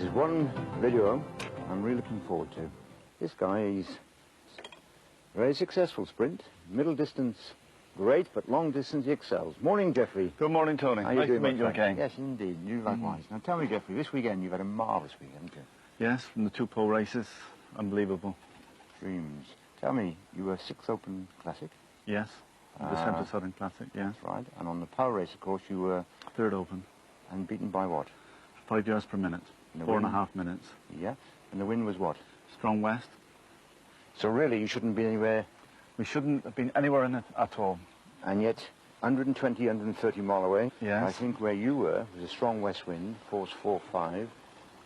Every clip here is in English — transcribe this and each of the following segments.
is one video I'm really looking forward to. This guy, he's very successful sprint, middle distance great, but long distance he excels. Morning, Geoffrey. Good morning, Tony. Nice to meet you again. Yes, indeed. You likewise. Now tell me, Geoffrey, this weekend you've had a marvellous weekend, haven't you? Yes, from the 2 pole races. Unbelievable. Dreams. Tell me, you were 6th Open Classic? Yes, the Central Southern Classic, yes. That's right. And on the power race, of course, you were... 3rd Open. And beaten by what? 5 yards per minute. 4.5 minutes. Yeah. And the wind was what? Strong west. So really, you shouldn't be anywhere... We shouldn't have been anywhere in it at all. And yet, 120, 130 mile away, yes. I think where you were was a strong west wind, force 4-5.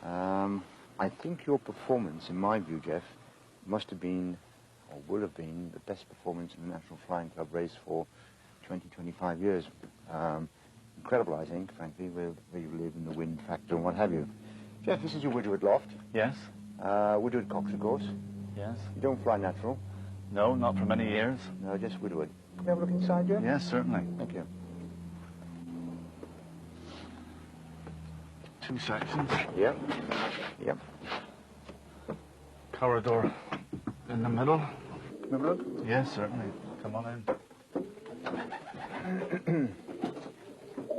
I think your performance, in my view, Geoff, must have been, or will have been, the best performance in the National Flying Club race for 20, 25 years. Incredible, I think, frankly, where you live in the wind factor and what have you. Geoff, this is your Woodward Loft. Yes. Woodward Cox, of course. Yes. You don't fly natural? No, not for many years. No, just Woodward. Can we have a look inside, Geoff? Yes, certainly. Thank you. 2 sections. Yep. Yep. Corridor in the middle. Can we have a look? Yes, certainly. Come on in.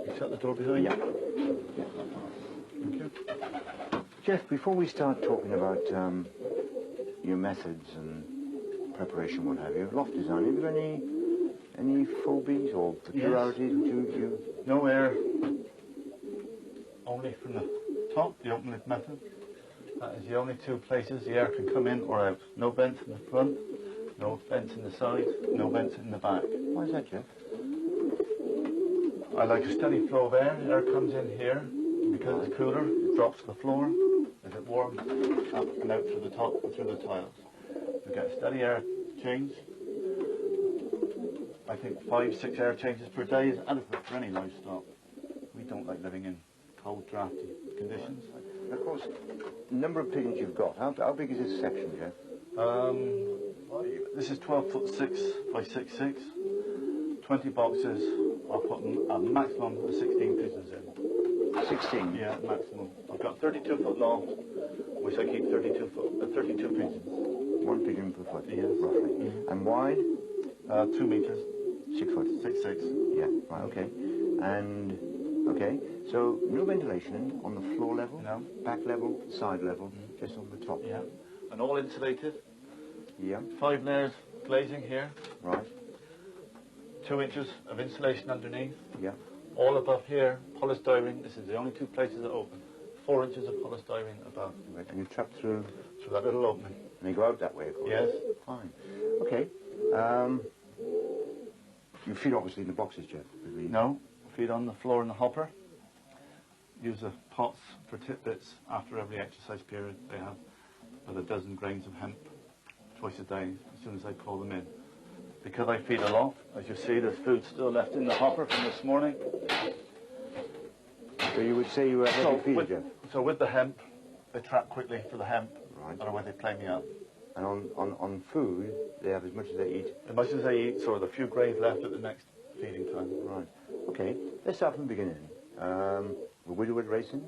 You shut the door behind you? Yeah. Thank you. Geoff, before we start talking about your methods and preparation, what have you, loft design, have you got any phobies or peculiarities? Yes. No air. Only from the top, the open lip method. That is the only 2 places the air can come in or out. No vents in the front, no vents in the sides, no vents in the back. Why is that, Geoff? I like a steady flow of air. Air comes in here, and because it's cooler, it drops to the floor. As it warms, up and out through the top and through the tiles. We get a steady air change. I think 5, 6 air changes per day is adequate for any livestock. We don't like living in cold, drafty conditions. Of course, the number of pigeons you've got, how big is this section, Geoff? This is 12'6" by 6'6". 20 boxes. I'll put a maximum of 16 pigeons in. 16? Yeah, maximum. I've got 32-foot loft, which I keep 32 pigeons. 1 pigeon per foot, yes. Roughly. Mm-hmm. And wide? 2 meters. 6 foot? 6'6". Yeah, right, okay. And, okay, so no ventilation on the floor level? No. Back level, side level, just on the top? Yeah. And all insulated. Yeah. 5 layers glazing here. Right. 2 inches of insulation underneath. Yeah. All above here, polystyrene. This is the only 2 places that open. 4 inches of polystyrene above. Right. And you trap through that little opening. And you go out that way, of course? Yes. Fine. Okay. You feed obviously in the boxes, Geoff? No. Feed on the floor in the hopper. Use the pots for tidbits after every exercise period. They have about 12 grains of hemp twice a day as soon as I call them in. Because I feed a lot, as you see, there's food still left in the hopper from this morning. So you would say you were a heavy feeder, Geoff? So with the hemp, they trap quickly for the hemp, right. Otherwise they play me up. And on food, they have as much as they eat? As much as they eat, so the few grains left at the next feeding time. Right. Okay, let's start from the beginning. The Woodward racing.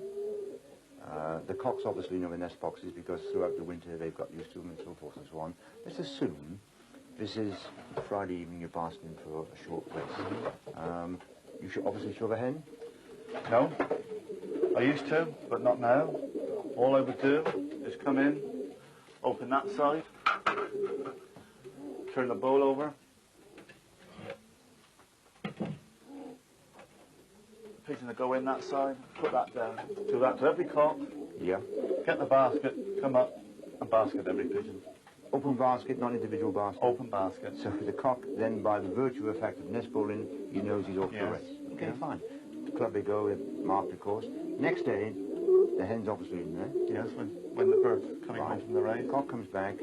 The cocks obviously know the nest boxes because throughout the winter they've got used to them and so forth and so on. Let's assume this is Friday evening, you're basking for a short race. You should obviously show the hen? No. I used to, but not now. All I would do is come in, open that side, turn the bowl over, pigeon to go in that side, put that down. Do that to every cock. Yeah. Get the basket, come up and basket every pigeon. Open basket, not individual basket? Open basket. So the cock, then by the virtue of the fact of nest bowling, he knows he's off the race. Okay, yeah. Fine. The club they go, marked of course. Next day, the hen's obviously in there. Yes, when the bird's coming home from the race. The cock comes back.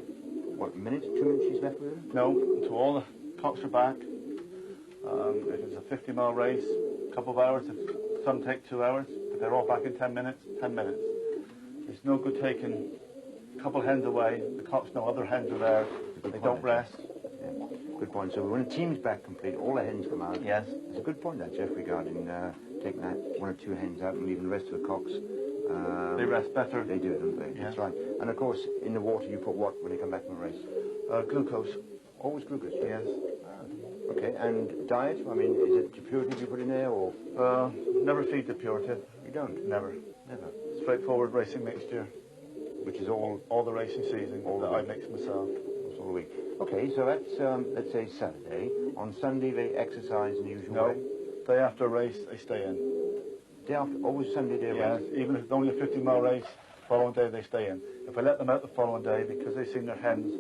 What, a minute, 2 minutes she's left with him? No, until all the cocks are back. If it's a 50-mile race, a couple of hours. If some take 2 hours, but they're all back in 10 minutes, 10 minutes. It's no good taking a couple of hens away. The cocks know other hens are there. They don't rest. Yeah. Good point. So when a team's back complete, all the hens come out. Yes. It's a good point, that, Geoff, regarding taking that 1 or 2 hens out and leaving the rest of the cocks They rest better. They do, don't they? Yeah. That's right. And of course, in the water you put what when you come back from a race? Glucose. Always glucose? Yes. Okay, and diet? I mean, is it purity you put in there, or? Never feed the purity. You don't? Never. Never. Straightforward racing mixture. Which is all The racing season that I mix myself. That's all the week. Okay, so that's, let's say Saturday. On Sunday they exercise in the usual way? Day after a race, they stay in. Day after, always Sunday day Yes, race? even if it's only a 50-mile race, following day they stay in. If I let them out the following day, because they've seen their hens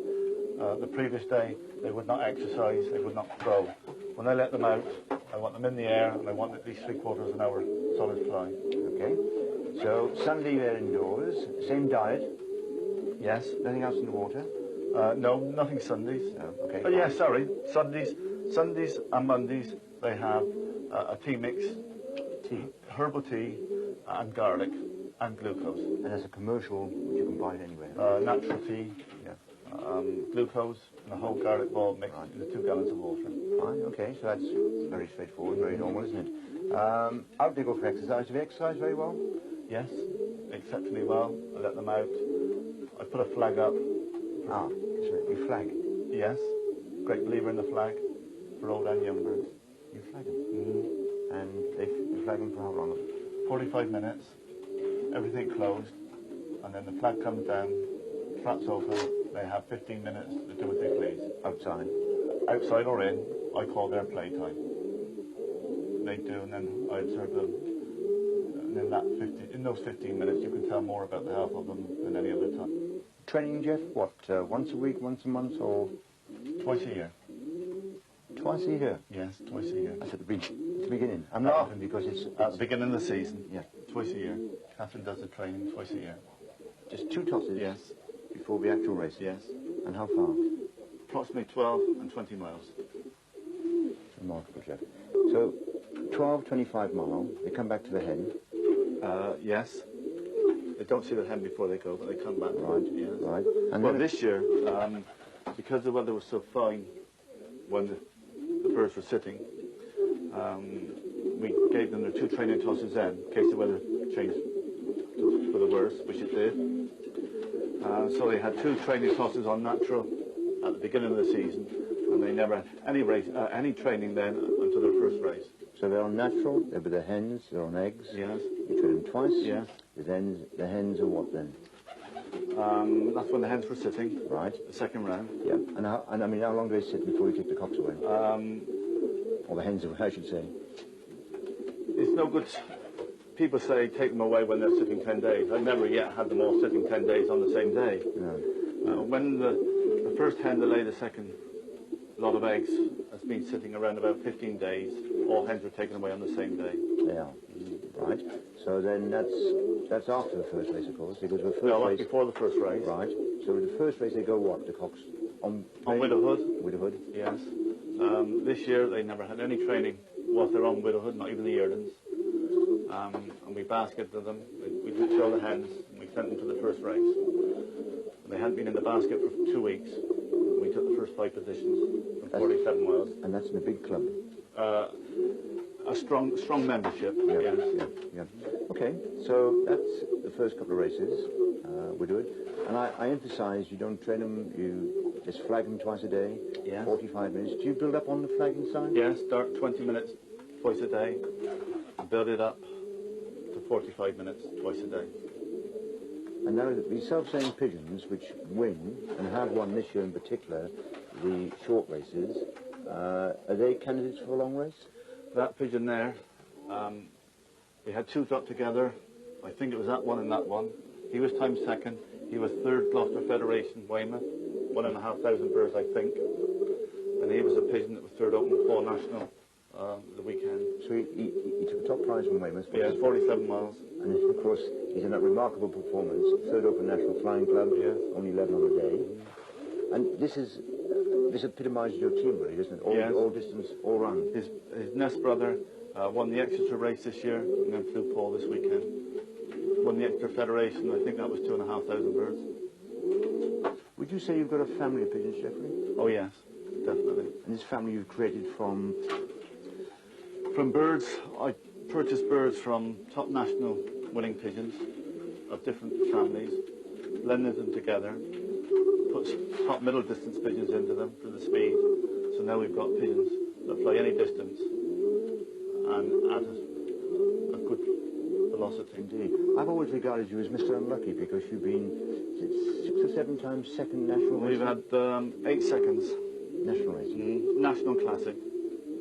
the previous day, they would not exercise, they would not grow. When I let them out, I want them in the air, and I want at least 3/4 an hour solid fly. Okay. So Sunday they're indoors, same diet? Yes. Nothing else in the water? No, nothing Sundays. No, okay. Oh, yeah, sorry. Sundays and Mondays, they have a tea mix, herbal tea, and garlic, and glucose. And there's a commercial which you can buy anywhere? Natural tea, glucose, and a whole garlic ball mixed into 2 gallons of water. Fine, okay, so that's very straightforward, very normal, isn't it? Out they go for exercise. Do they exercise very well? Yes, exceptionally well. I let them out. I put a flag up. Ah, so you flag? Yes, great believer in the flag for old and young birds. You flag them? Mm-hmm. And they flag them for how long? 45 minutes, everything closed, and then the flag comes down, flaps open, they have 15 minutes to do what they please. Outside? Outside or in, I call their playtime. They do, and then I observe them. And in those 15 minutes, you can tell more about the health of them than any other time. Training, Geoff, what, once a week, once a month, or? Twice a year. Twice a year? Yes, twice a year. That's at the beginning. I'm laughing because it's at the beginning of the season. Yeah. Twice a year. Catherine does the training twice a year. Just 2 tosses? Yes. Before the actual race? Yes. And how far? Approximately 12 and 20 miles. Remarkable, Geoff. So, 12, 25 mile, they come back to the hen? Yes. They don't see the hen before they go, but they come back. Right, yes. Right. And well, this year, because the weather was so fine when the birds were sitting, we gave them their 2 training tosses then, in case the weather changed for the worse, which it did. So they had 2 training tosses on natural at the beginning of the season, and they never had any training then until their first race. So they're on natural, they're with the hens, they're on eggs. Yes. You train them twice. Yes. The hens are what then? That's when the hens were sitting. Right. The second round. Yeah. And I mean, how long do they sit before you take the cocks away? Or the hens away, I should say. It's no good. People say take them away when they're sitting 10 days. I've never yet had them all sitting 10 days on the same day. No. When the first hen to lay the second lot of eggs has been sitting around about 15 days, all hens were taken away on the same day. They are. Right. So then that's after the first race, of course, because the first No, race... that's before the first race. Right. So with the first race they go what, the cocks? On widowhood. Widowhood? Yes. This year they never had any training whilst they're on widowhood, not even the yearlings. And we basketed them, we did show the hens, and we sent them to the first race. And they hadn't been in the basket for 2 weeks. We took the first 5 positions from 47 miles. And that's in a big club? A strong membership, yeah, yes. Yeah. Okay, so that's the first couple of races, widowhood. And I emphasise you don't train them, you just flag them twice a day, yes. 45 minutes. Do you build up on the flagging side? Yes, start 20 minutes twice a day, and build it up to 45 minutes twice a day. And now the self-same pigeons, which win, and have won this year in particular, the short races, are they candidates for a long race? That pigeon there, we had 2 got together. I think it was that one and that one. He was timed second. He was 3rd Gloucester Federation Weymouth, 1,500 birds, I think. And he was a pigeon that was 3rd Open Fall National the weekend. So he took the top prize from Weymouth. Yes, 47 miles. And of course, he's in that remarkable performance, 3rd Open National Flying Club, yes. Only 11 on the day. And this epitomises your team, really, doesn't it? Yes. All distance, all round. His nest brother won the Exeter race this year, and then flew Paul this weekend. Won the Exeter Federation, I think that was 2,500 birds. Would you say you've got a family of pigeons, Jeffrey? Oh yes, definitely. And this family you've created from? From birds, I purchased birds from top national winning pigeons, of different families, blended them together, puts top middle distance pigeons into them for the speed. So now we've got pigeons that fly any distance and at a good velocity. Indeed. I've always regarded you as Mr. Unlucky because you've been 6 or 7 times second national We've racing? had 8 seconds. National racing. National Classic.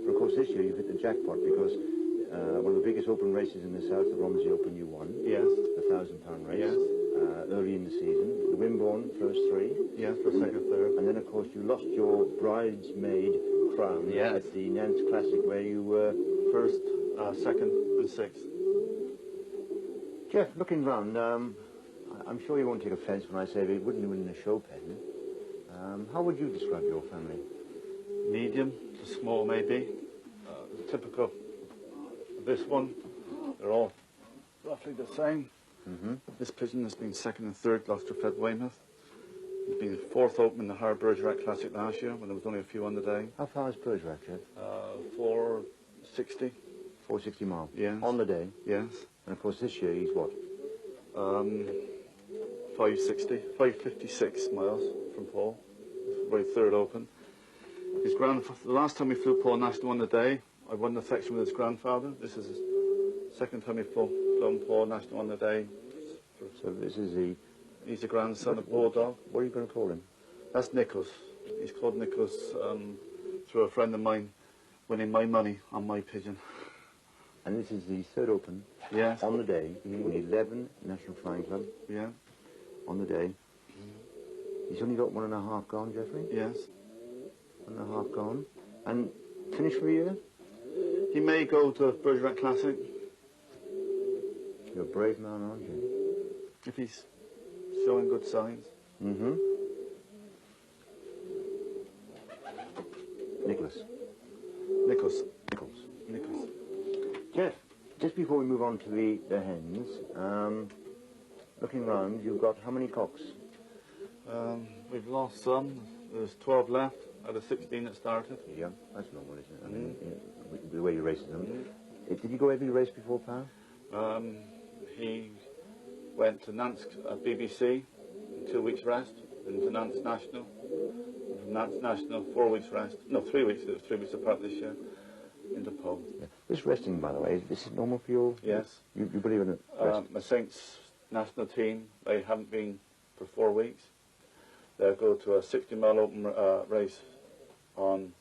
But of course this year you've hit the jackpot because one of the biggest open races in the south, the Romsey Open, you won. Yes. The £1,000 race. Yes. Early in the season. The Wimborne, first 3. Yes, for second, third. And then of course you lost your bridesmaid crown at the Nantes Classic where you were first, second and 6th. Geoff, looking round, I'm sure you won't take offence when I say they wouldn't win in a show pen. How would you describe your family? Medium to small, maybe. Typical of this one. They're all roughly the same. This pigeon has been second and third Gloucester Fed Weymouth. He's been 4th open in the Hard Bergerac Classic last year when there was only a few on the day. How far is Bergerac, Geoff? 460. 460 miles? Yes. On the day? Yes. And of course this year he's what? 556 miles from Paul. Very third open. The last time we flew Paul National on the day, I won the section with his grandfather. This is his second time we've flown Paul National on the day. So this is the... He's the grandson of Bulldog. What are you going to call him? That's Nicholas. He's called Nicholas through a friend of mine winning my money on my pigeon. And this is the third open? Yes. On the day, in 11 National Flying Club? Yeah. On the day. He's only got 1.5 gone, Geoffrey? Yes. 1.5 gone. And finished for a year? He may go to Bergerac Classic. You're a brave man, aren't you? If he's showing good signs. Nicholas. Nicholas. Geoff, just before we move on to the hens, looking round, you've got how many cocks? We've lost some. There's 12 left out of 16 that started. Yeah, that's normal, isn't it? I mean, the way you race them. Did you go every race before Pau? He went to Nantes BBC, 2 weeks rest, and to Nantes National. And from Nantes National, 4 weeks rest. No, 3 weeks. It was 3 weeks apart this year. Into Pau. Yeah. This resting, by the way, this is normal for you? Yes. You believe in it? My Saints national team, they haven't been for 4 weeks. They'll go to a 60-mile open race on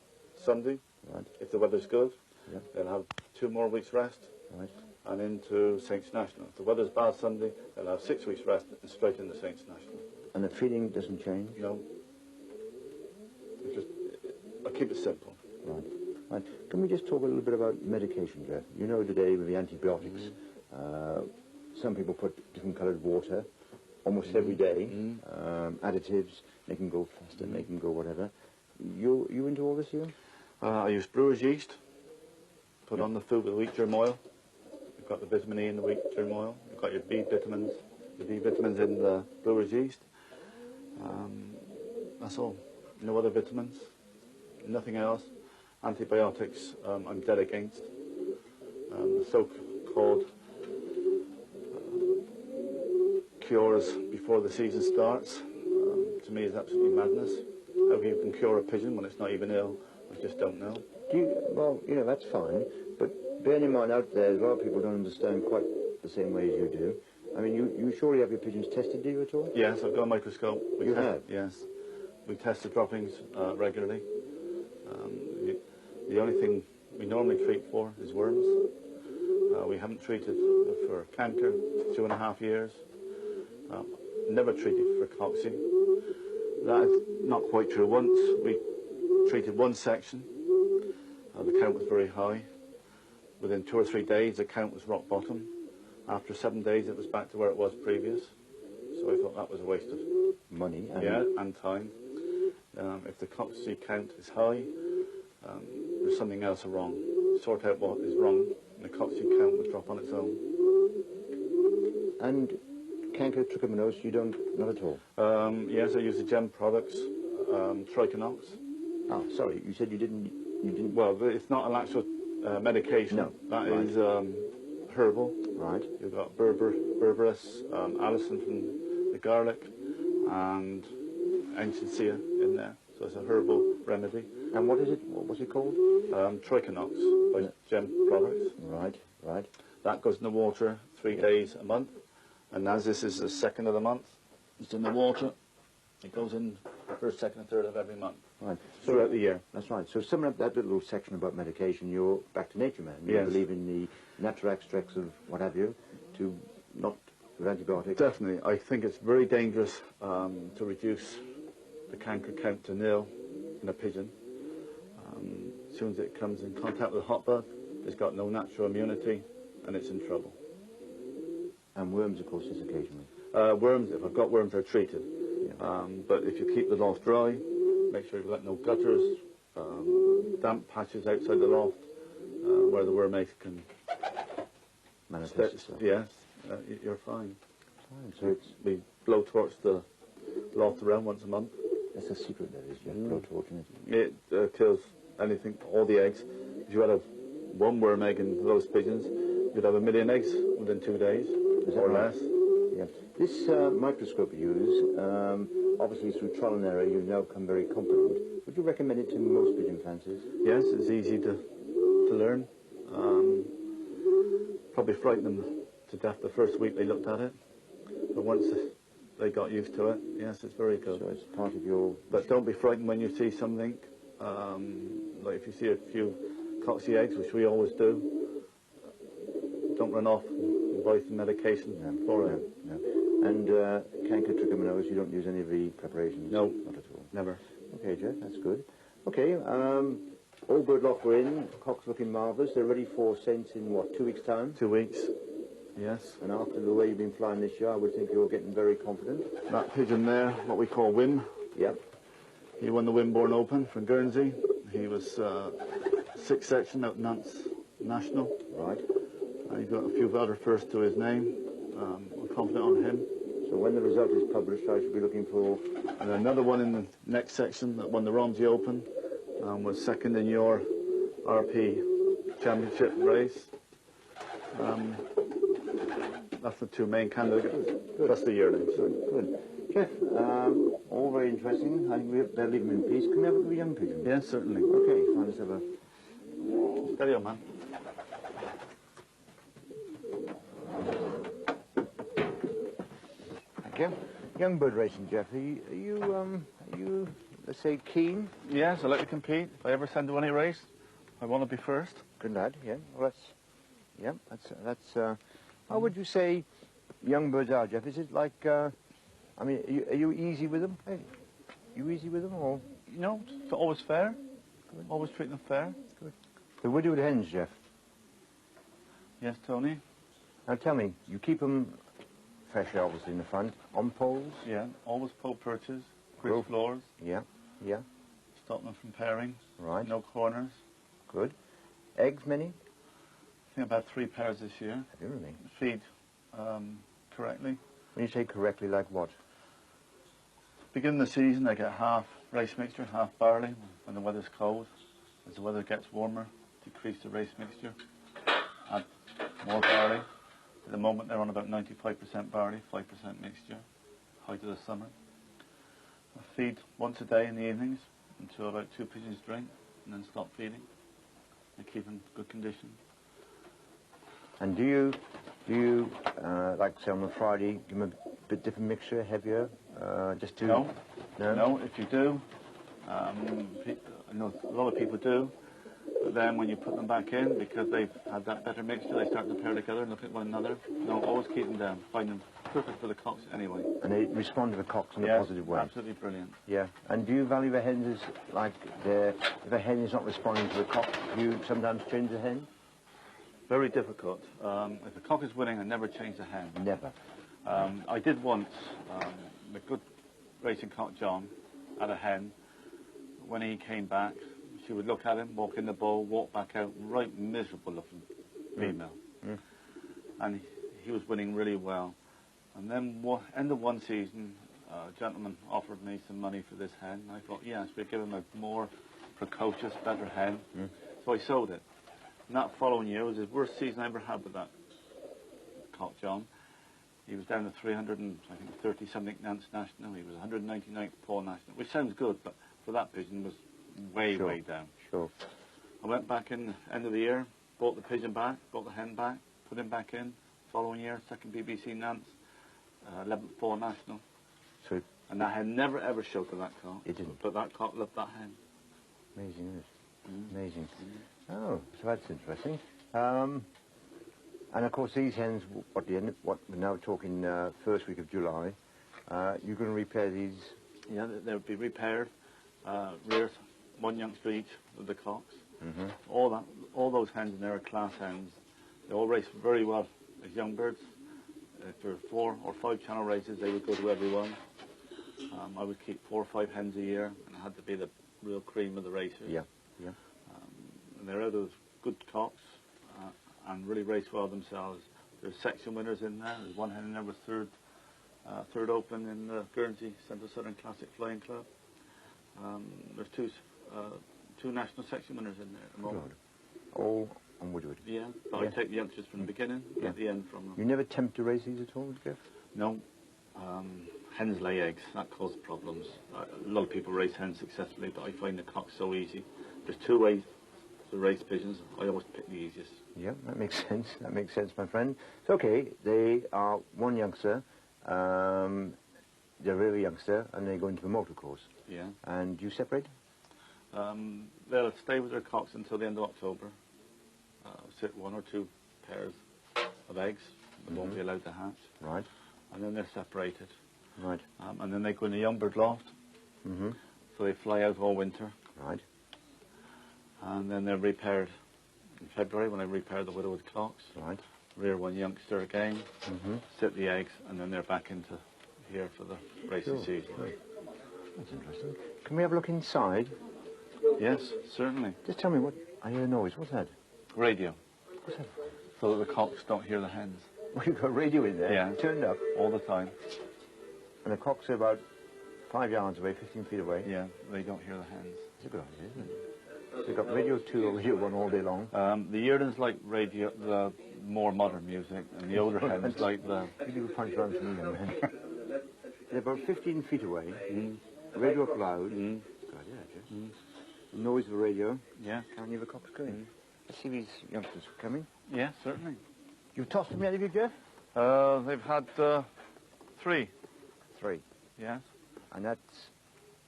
Sunday. Right. If the weather's good, yeah. They'll have 2 more weeks rest. Right. And into Saints National. If the weather's bad Sunday, they'll have 6 weeks rest and straight into Saints National. And the feeding doesn't change? No. I keep it simple. Right. Right. Can we just talk a little bit about medication, Geoff? You know today with the antibiotics, some people put different coloured water almost every day, additives, they can go faster, they can go whatever. You into all this here? I use brewer's yeast, put on the food with wheat germ oil. You've got the vitamin E in the wheat germ oil. You've got your B vitamins, the B vitamins in the brewer's yeast. That's all. No other vitamins, nothing else. Antibiotics, I'm dead against. The so-called cures before the season starts, to me is absolutely madness. How you can cure a pigeon when it's not even ill, I just don't know. Well, you know, that's fine, but bearing in mind out there, a lot of people don't understand quite the same way as you do. I mean, you surely have your pigeons tested, do you at all? Yes, I've got a microscope. You have? Yes. We test the droppings regularly. The only thing we normally treat for is worms. We haven't treated for canker 2.5 years. Never treated for coxy. That is not quite true. Once we treated one section, the count was very high. Within 2 or 3 days, the count was rock bottom. After 7 days, it was back to where it was previous. So I thought that was a waste of money and time. If the coxy count is high, there's something else wrong. Sort out what is wrong, and the coxy count will drop on its own. And canker, trichomoniasis, you don't, not at all? Yes, I use the gem products, Trichonox. Oh, sorry, you said you didn't... Well, it's not an actual medication. No. That is herbal. Right. You've got berberis, Alison from the garlic, and ancient sea in there. So it's a herbal remedy. And what is it? What's it called? Trichinox by Gem Products. Right, right. That goes in the water 3 days a month. And as this is the second of the month, it's in the water. It goes in the first, second, and third of every month. Right. Throughout the year. That's right. So similar to that little section about medication, you're back to nature, man. You Yes. believe in the natural extracts of what have you, to not with antibiotics. Definitely. I think it's very dangerous to reduce the canker count to nil in a pigeon. As soon as it comes in contact with a hot bug, it's got no natural immunity and it's in trouble. And worms, of course, is occasionally. Worms, if I've got worms, they're treated. Yeah. But if you keep the loft dry, make sure you've got no gutters, damp patches outside the loft where the worm eggs can Manifest itself. Yes, you're fine. Fine. So it's We blow torch the loft around once a month. that's a secret, that is, Geoff, blowtorching it. It kills anything, all the eggs. If you had one worm egg in those pigeons, you'd have 1 million eggs within 2 days, or right? less. Yeah. This microscope you use, obviously through trial and error, you've now become very competent. Would you recommend it to most pigeon fanciers? Yes, it's easy to learn. Probably frightened them to death the first week they looked at it, but once they got used to it, yes, it's very good. So it's part of your... But don't be frightened when you see something, like if you see a few coxy eggs, which we always do, don't run off and buy some medication for it. No. And canker trichomonas, you don't use any of the preparations? No. Not at all? Never. Okay, Geoff, that's good. Okay, all bird loft were in, cocks looking marvellous. They're ready for scents in, what, 2 weeks' time? 2 weeks, yes. And after the way you've been flying this year, I would think you're getting very confident. That pigeon there, what we call Wim, Yep. he won the Wimborne Open from Guernsey. He was 6th section out Nantes National. Right. And he's got a few other firsts to his name. I'm confident on him. So when the result is published, I should be looking for... And another one in the next section that won the Romsey Open, was second in your RP championship race. That's the 2 main candidates. Good. That's the yearlings. Good. Geoff, all very interesting. I think we better leave them in peace. Can we have a look at the young pigeon? Yes, certainly. Okay, fine, let's have a... Steady on, man. Thank you. Young bird racing, Geoff, are you, let's say, keen? Yes, I like to compete. If I ever send to any race, I want to be first. Good lad, yeah. Well, that's how would you say young birds are, Geoff? Is it like, I mean, are you easy with them? Hey, you easy with them, or? You know, it's always fair. Always treat them fair. Good. So what do you do with hens, Geoff? Yes, Tony. Now tell me, you keep them fresh, obviously, in the front, on poles? Yeah, always pull perches, grid floors, Yeah, yeah, stop them from pairing. right. No corners. Good. Eggs, many? I think about 3 pairs this year. Have you really? Feed correctly. When you say correctly, like what? Beginning of the season, I get half rice mixture, half barley when the weather's cold. As the weather gets warmer, decrease the rice mixture, add more barley. At the moment, they're on about 95% barley, 5% mixture, height of the summer. I feed once a day in the evenings until about 2 pigeons drink, and then stop feeding. And keep in good condition. And do you like say on a Friday, give them a bit different mixture, heavier, just to... No. No? No, if you do, I know a lot of people do, but then when you put them back in, because they've had that better mixture, they start to pair together and look at one another. No, always keep them down. Find them perfect for the cocks anyway. And they respond to the cocks in a Yes, positive way? absolutely brilliant. Yeah. And do you value the hens as, like, if a hen is not responding to the cock, do you sometimes change the hen? Very difficult. If a cock is winning, I never change the hen. Never. I did once. A good racing cock, John, had a hen. When he came back, she would look at him, walk in the bowl, walk back out, right miserable looking female. Mm. And he was winning really well. And then, end of one season, a gentleman offered me some money for this hen. And I thought, yes, we'd give him a more precocious, better hen. So I sold it. And that following year was the worst season I ever had with that cock, John. He was down to 330 something Nance National. He was 199th Paul National, which sounds good, but for that pigeon was way, way down. Sure. I went back in end of the year, bought the pigeon back, bought the hen back, put him back in. Following year, second BBC Nance, 11th Paul National. So and that hen never ever showed to that cock. It didn't. But that cock loved that hen. Amazing, isn't it? Amazing. Oh, so that's interesting. And of course, these hens, what we're now talking first week of July, you're going to repair these? Yeah, they'll be repaired, reared, one youngster each of the cocks. All those hens in there are class hens. They all race very well as young birds. If there were 4 or 5 channel races, they would go to every one. I would keep 4 or 5 hens a year, and it had to be the real cream of the racers. Yeah, yeah. And they're out of good cocks and really race well themselves. There's section winners in there. There's one hen in there was third open in the Guernsey Central Southern Classic Flying Club. There's two national section winners in there at the moment. All on Woodward? Yeah, but I take the youngsters from the beginning, at the end from them. You never tempt to race these at all, Geoff? No. Hens lay eggs. That causes problems. A lot of people race hens successfully, but I find the cocks so easy. There's 2 ways to race pigeons. I always pick the easiest. Yeah, that makes sense. That makes sense, my friend. It's okay. They are one youngster. They're really youngster, and they go into the motor course. Yeah. And you separate? They'll stay with their cocks until the end of October. Sit 1 or 2 pairs of eggs. They won't be allowed to hatch. Right. And then they're separated. Right. And then they go in a young bird loft. So they fly out all winter. Right. And then they're repaired in February when I repair the widowed cocks. Right. Rear one youngster again. Sit the eggs, and then they're back into here for the racing season. Right. That's interesting. Can we have a look inside? Yes, certainly. Just tell me what I hear a noise. What's that? Radio. What's that? So that the cocks don't hear the hens. Well, you've got radio in there. Yeah. Turned up. All the time. And the cocks are about 5 yards away, 15 feet away. Yeah, they don't hear the hens. It's a good idea, isn't it? They've got radio 2 or radio 1 all day long. The yearlings like radio, the more modern music, and the older hens like the... You do a punch around to me, young man. They're about 15 feet away. Radio up loud. Good idea, actually. The noise of the radio. Yeah. Can't hear the cocks going. Let's see these youngsters coming. Yeah, certainly. You've tossed them yet, have you, Geoff? They've had 3. 3. Yes. And that's,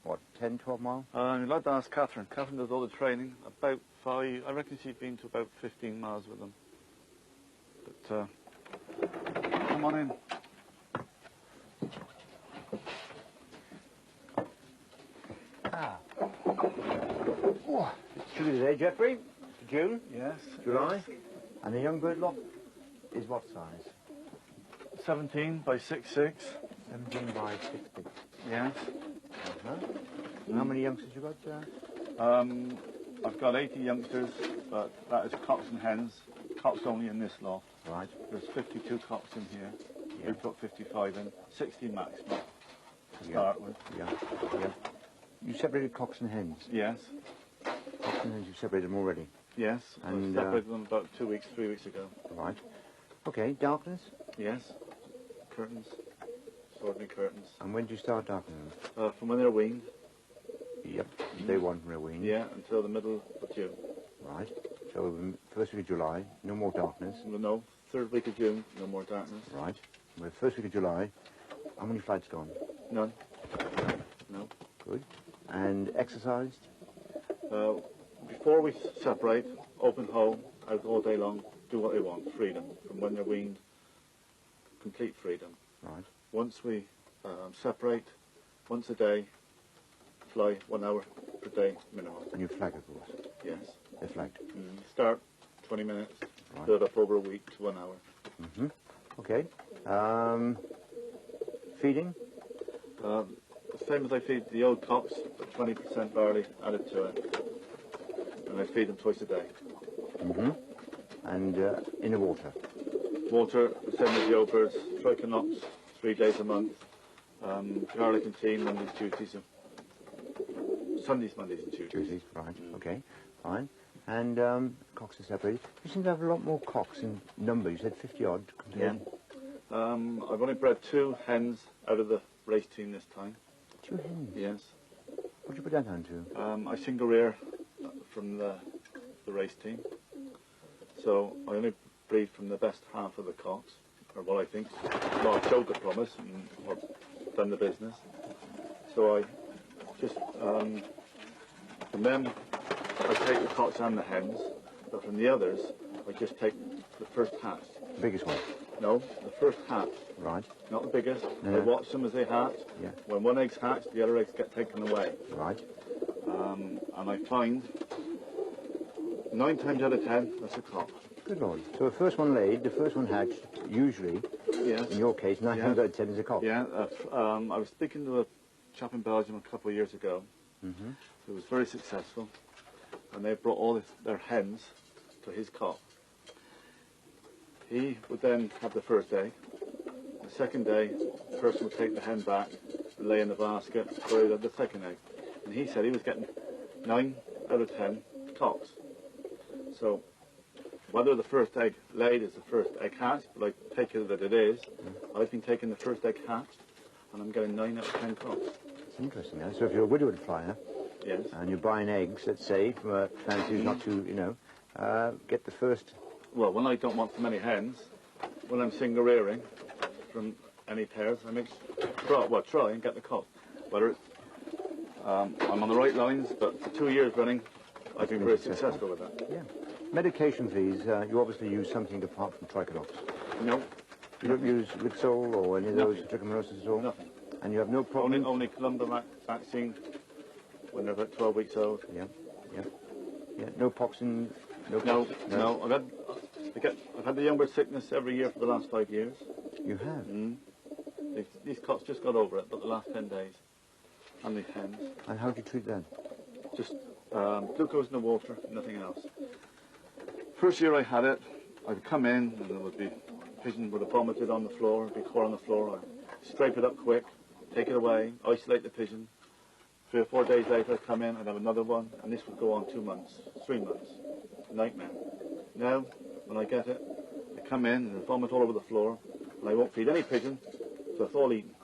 what, 10, 12 miles? You'd like to ask Catherine. Catherine does all the training. About 5, I reckon she's been to about 15 miles with them. But, come on in. Oh, it's chilly today, Geoffrey. June? Yes. July? And the young bird loft is what size? 17 by 6'6". 17 by 60. Yes. How many youngsters you got there? I've got 80 youngsters, but that is cocks and hens. Cocks only in this loft. Right. There's 52 cocks in here. We've got 55 in. 60 maximum to start with. Yeah. You separated cocks and hens? Yes. Cocks and hens, you separated them already? Yes. And I separated them about 2 weeks, 3 weeks ago. Right. Okay, darkness? Yes. Curtains. Ordinary curtains. And when do you start darkening them? From when they're weaned. Yep. Day 1 when they're weaned. Yeah, until the middle of June. Right. So first week of July, no more darkness. No, 3rd week of June, no more darkness. Right. Well, first week of July, how many flights gone? None. No. Good. And exercised? Before we separate, open home, out all day long, do what they want, freedom. From when they're weaned, complete freedom. Right. Once we separate, once a day, fly 1 hour per day minimum. And you flag, of course? Yes. They're flagged? Start 20 minutes, build up over a week to 1 hour. Okay. Feeding? The same as I feed the old cocks, but 20% barley added to it. And I feed them twice a day. And in the water? Water, the same as the old birds, trichinox, 3 days a month. Garlic and tea, Mondays, Tuesdays, Sundays, Mondays and Tuesdays. Tuesdays, right. Okay, fine. And cocks are separated. You seem to have a lot more cocks in number. You said 50 odd. Yeah. I've only bred 2 hens out of the race team this time. 2 hens? Yes. What did you put that down to? I single rear from the race team. So I only breed from the best half of the cocks, or what I think. Well, I've showed the promise and I've done the business. So I just, from them, I take the cocks and the hens, but from the others, I just take the first hatch. The biggest one? No, the first hatch. Right. Not the biggest. No. I watch them as they hatch. Yeah. When one egg's hatched, the other eggs get taken away. Right. And I find 9 times out of 10, that's a cock. Good Lord. So the first one laid, the first one hatched, usually, Yes. in your case, 9 times out of 10 is a cock. Yeah. I was speaking to a chap in Belgium a couple of years ago who was very successful, and they brought all their hens to his cock. He would then have the first egg. The second day, the person would take the hen back and lay in the basket where he had the second egg. And he said he was getting 9 out of 10 cocks. So whether the first egg laid is the first egg hatched, but I take it that it is, I've been taking the first egg hatched, and I'm getting 9 out of 10 cocks. It's interesting, huh? So if you're a widowed flyer, Yes. and you're buying eggs, let's say, from a family who's not too, get the first... Well, when I don't want too many hens, when I'm single rearing from any pairs, I try and get the cock. Whether it's, I'm on the right lines, but for 2 years running, I've been very successful with that. Yeah. Medication fees, you obviously use something apart from trichodox. No. You don't use Lixol or any of those trichomoniasis at all? Nothing. And you have no problem? Only Columba vaccine when they're about 12 weeks old. Yeah. No poxin? No. I've had the young bird sickness every year for the last 5 years. You have? These cocks just got over it, but the last 10 days. And the hens. And how do you treat that? Just glucose in the water, nothing else. First year I had it, I'd come in and there would be, pigeon would have vomited on the floor, be core on the floor. I'd scrape it up quick, take it away, isolate the pigeon. 3 or 4 days later I'd come in, I'd have another one, and this would go on 2 months, 3 months. Nightmare. Now, when I get it, I come in and they vomit all over the floor, and I won't feed any pigeon, so it's all eaten.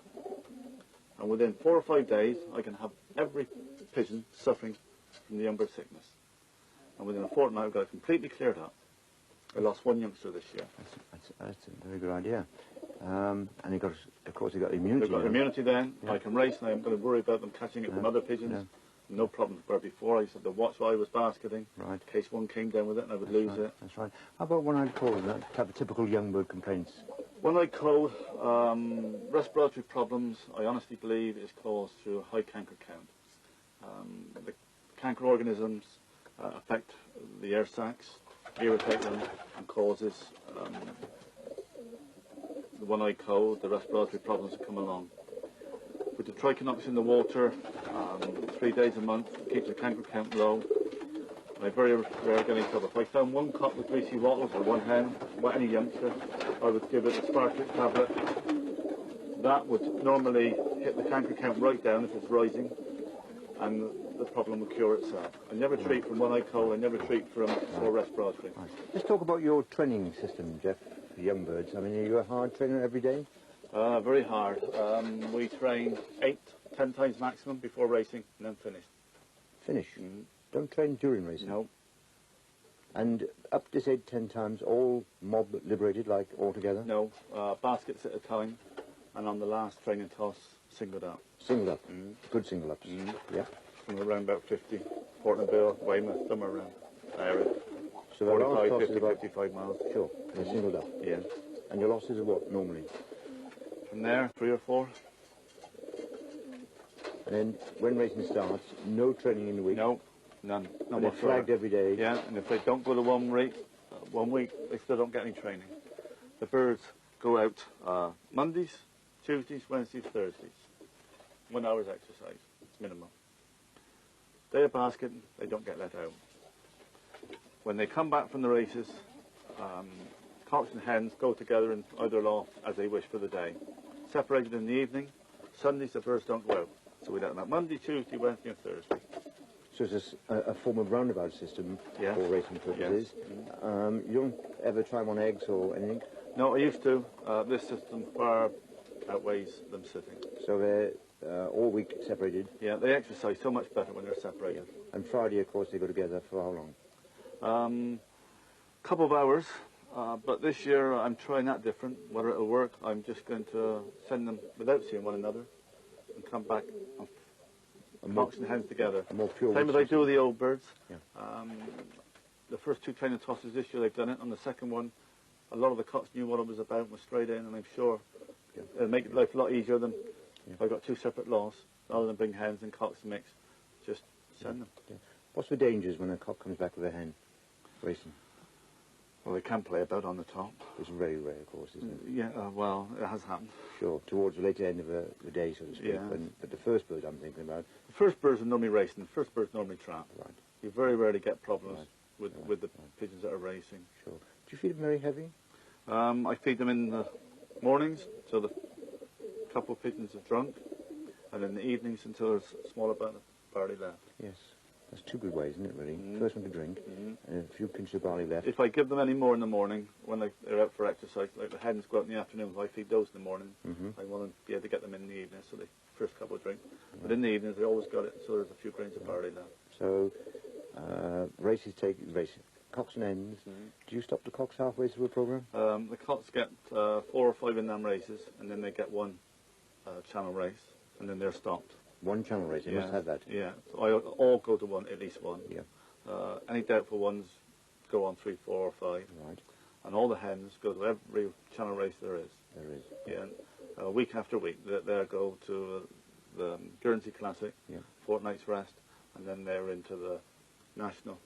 And within 4 or 5 days, I can have every pigeon suffering from the young bird sickness. And within a fortnight, I've got it completely cleared up. I lost 1 youngster this year. That's a very good idea. And of course, you got immunity. They've got immunity then. Yeah. I can race, and I'm going to worry about them catching it from other pigeons. No problem. Where before, I used to have to watch while I was basketing, Right. in case one came down with it and I would lose it. That's right. How about one-eyed call, that type of typical young bird complaints? One-eyed crow, respiratory problems, I honestly believe is caused through a high canker count. The canker organisms affect the air sacs, irritate them, and causes the one-eyed cold, the respiratory problems that come along. With the trichinox in the water, 3 days a month, keeps the canker count low. I very rarely get in trouble. If I found one cock with greasy wattles or one hen, or any youngster, I would give it a sparklet tablet. That would normally hit the canker count right down if it's rising, and the problem would cure itself. I never treat from one-eyed cold, I never treat from sore respiratory. Right. Let's talk about your training system, Geoff, for young birds. I mean, are you a hard trainer every day? Very hard. We train 8, 10 times maximum before racing, and then finish. Finish? Don't train during racing? No. And up to, say, 10 times, all mob liberated, like, all together? No. Baskets at a time, and on the last training toss, singled up. Singled up? Good single ups? Yeah. From around about 50, Portlandville, Weymouth, somewhere around that area. So the last 45, toss 50, is about... 55 miles. Sure, they're singled up. Yeah. And your losses are what, normally? From there, 3 or 4. And then, when racing starts, no training in the week? No, none. No And they're flagged every day? Yeah, and if they don't go to 1 week, they still don't get any training. The birds go out Mondays, Tuesdays, Wednesdays, Thursdays. 1 hour's exercise, minimum. Day of basketing, they don't get let out. When they come back from the races, cocks and hens go together in either loft as they wish for the day. Separated in the evening. Sundays the birds don't go out. So we let them out Monday, Tuesday, Wednesday and Thursday. So it's a form of roundabout system Yes. for racing purposes. Yes. You don't ever try them on eggs or anything? No, I used to. This system far outweighs them sitting. So they're all week separated? Yeah, they exercise so much better when they're separated. And Friday, of course, they go together for how long? Couple of hours, but this year I'm trying that different. Whether it'll work, I'm just going to send them without seeing one another and come back and cocks and hens together. A more pure Same as I do with the old birds. Yeah. The first 2 training tosses this year they've done it. On the second one, a lot of the cocks knew what it was about and were straight in, and I'm sure it'll make life a lot easier than if I got 2 separate lots, rather than bring hens and cocks mixed. Just send them. Yeah. What's the dangers when a cock comes back with a hen racing? Well, they can play about on the top. It's very rare, of course, isn't it? Yeah, well, it has happened. Sure, towards the later end of the day, so to speak. Yeah. But the first bird I'm thinking about. The first birds are normally racing. The first birds normally trap. Right. You very rarely get problems Right. with the pigeons that are racing. Sure. Do you feed them very heavy? I feed them in the mornings till the couple of pigeons have drunk, and in the evenings until there's a small amount of barley left. Yes. That's 2 good ways, isn't it, really? First one to drink, and a few pinches of barley left. If I give them any more in the morning, when they're out for exercise, like the hens go out in the afternoon, I feed those in the morning. I want to be able to get them in the evening, so the first couple of drink. But in the evenings, they always got it, so there's a few grains of barley left. So, racing. Cocks and hens. Do you stop the cocks halfway through a programme? The cocks get 4 or 5 in-lamb races, and then they get 1 channel race, and then they're stopped. 1 channel race, you must have that. Yeah, so I all go to one, at least 1. Yeah. Any doubtful ones go on 3, 4 or 5. Right. And all the hens go to every channel race there is. There is. Yeah, week after week, they go to the Guernsey Classic, fortnight's rest, and then they're into the National.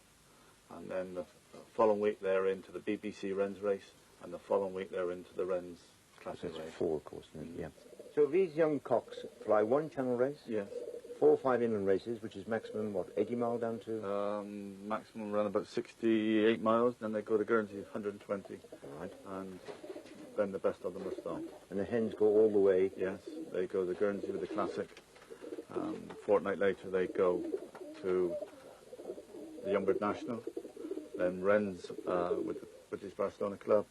And then the following week they're into the BBC Wrens race, and the following week they're into the Wrens Classic That's race. 4, of course, isn't it? Yeah. So these young cocks fly 1 channel race? Yes. 4 or 5 inland races, which is maximum, what, 80 mile down to? Maximum run about 68 miles, then they go to Guernsey 120. Right. And then the best of them are stopped. And the hens go all the way? Yes, they go to Guernsey with the Classic. A fortnight later they go to the Youngbird National, then Wrens with the British Barcelona Club,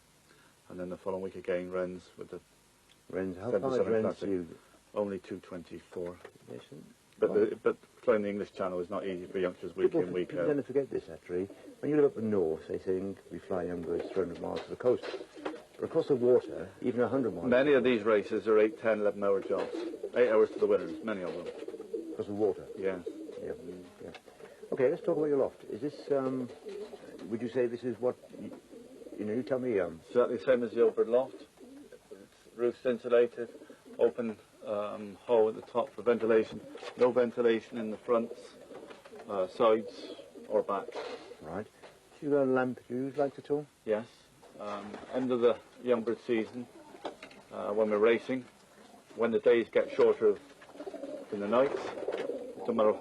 and then the following week again Wrens with the Wrens, how 77 far is Wrens Classic. to you? Only 224. Yes, But flying the English Channel is not easy for youngsters week in, week people out. tend to forget this, actually. When you live up north, they think we fly young birds 300 miles to the coast. But across the water, even 100 miles. Many of these races are 8, 10, 11-hour jobs. 8 hours to the winners, many of them. Across the water? Yes. Yeah. Yeah. Okay, let's talk about your loft. Is this, would you say this is what, you tell me. Exactly the same as the Old Loft. It's roof's insulated, open hole at the top for ventilation. No ventilation in the fronts, sides or back. Right. Do you got a lamp you use lights at all? Yes. End of the youngbird season, when we're racing, when the days get shorter than the nights, no matter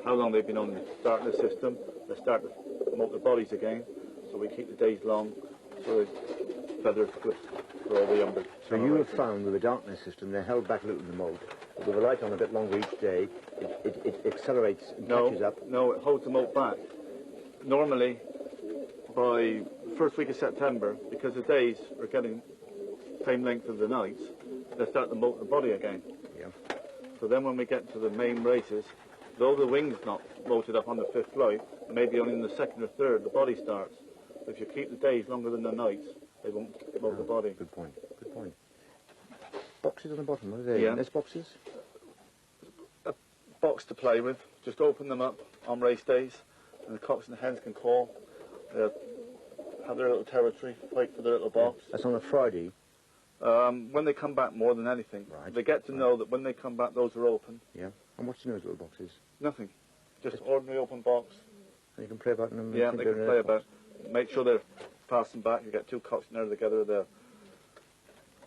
how long they've been on the start of the system, they start to molt their bodies again, so we keep the days long, so the feathers good for all the youngbirds. So you have found with the darkness system, they're held back a little in the molt. With the light on a bit longer each day, it accelerates and catches up. No, it holds the molt back. Normally, by the first week of September, because the days are getting the same length as the nights, they start to molt the body again. Yeah. So then when we get to the main races, though the wing's not molted up on the 5th flight, maybe only in the 2nd or 3rd, the body starts. If you keep the days longer than the nights, they won't molt the body. Good point. Good point. Boxes on the bottom, what are they? Yeah. Nest boxes? A box to play with. Just open them up on race days, and the cocks and the hens can call. They'll have their little territory, fight for their little box. That's on a Friday. When they come back, more than anything, Right. they get to know that when they come back, those are open. Yeah. And what's in those little boxes? Nothing. Just ordinary open box. And you can play about in them? Yeah, they can play about. Make sure they're passing back. You get 2 cocks in there together, they'll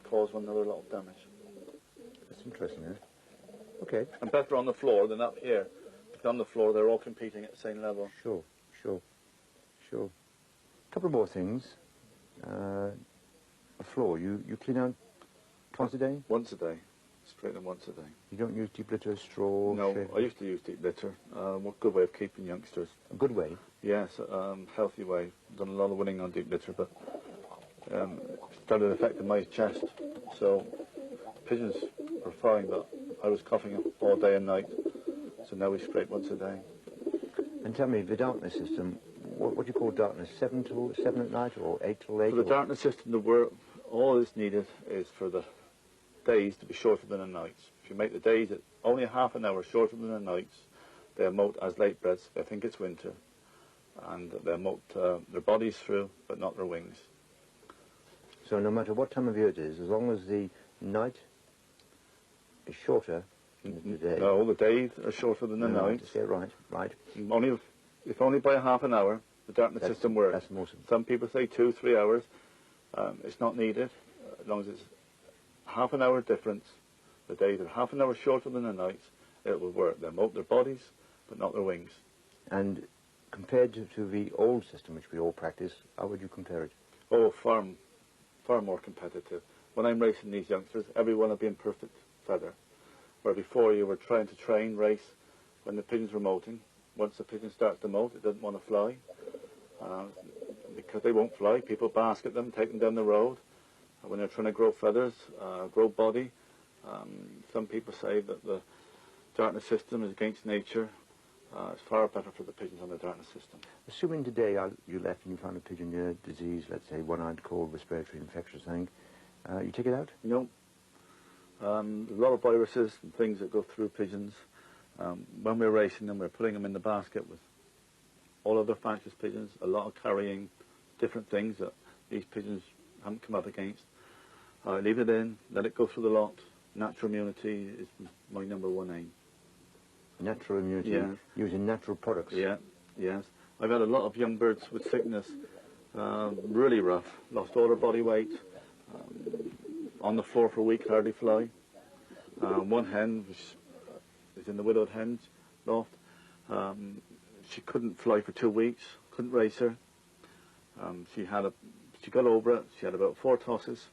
cause one another a lot of damage. That's interesting, eh? Okay. And better on the floor than up here. Because on the floor, they're all competing at the same level. Sure, sure, sure. A couple more things. A floor, you clean out twice a day? Once a day. Straighten them once a day. You don't use deep litter, straw? No, shave? I used to use deep litter. What good way of keeping youngsters. A good way? Yes, healthy way. Done a lot of winning on deep litter, but started affecting my chest. So pigeons were fine, but I was coughing up all day and night. So now we scrape once a day. And tell me, the darkness system, what do you call darkness? 7 at night or 8 till 8? For the darkness system, all that's needed is for the days to be shorter than the nights. If you make the days only half an hour shorter than the nights, they'll molt as late breds. They think it's winter, and they'll molt their bodies through, but not their wings. So no matter what time of year it is, as long as the night is shorter than the day. No, the days are shorter than the nights. Yeah, right. If only by half an hour, the darkness system works. That's awesome. Some people say 2-3 hours. It's not needed, as long as it's half an hour difference. The days are half an hour shorter than the nights, it will work. They'll molt their bodies, but not their wings. And compared to the old system, which we all practice, how would you compare it? Oh, far more competitive. When I'm racing these youngsters, every one will be in perfect feather. Where before you were trying to race when the pigeons were molting. Once the pigeon starts to molt, it doesn't want to fly. Because they won't fly, people basket them, take them down the road. When they're trying to grow feathers, grow body, some people say that the darkness system is against nature. It's far better for the pigeons on the darkness system. Assuming today you left and you found a pigeon disease, let's say one-eyed cold, respiratory infection or something, you take it out? No. There's a lot of viruses and things that go through pigeons. When we're racing them, we're putting them in the basket with all other factious pigeons, a lot of carrying different things that these pigeons haven't come up against. I leave it in, let it go through the lot. Natural immunity is my #1 aim. Natural immunity, yeah. Using natural products. Yeah, yes. I've had a lot of young birds with sickness, really rough, lost all their body weight, on the floor for a week, hardly fly. One hen is in the widowed hens loft. She couldn't fly for 2 weeks, couldn't race her. She got over it. She had about 4 tosses.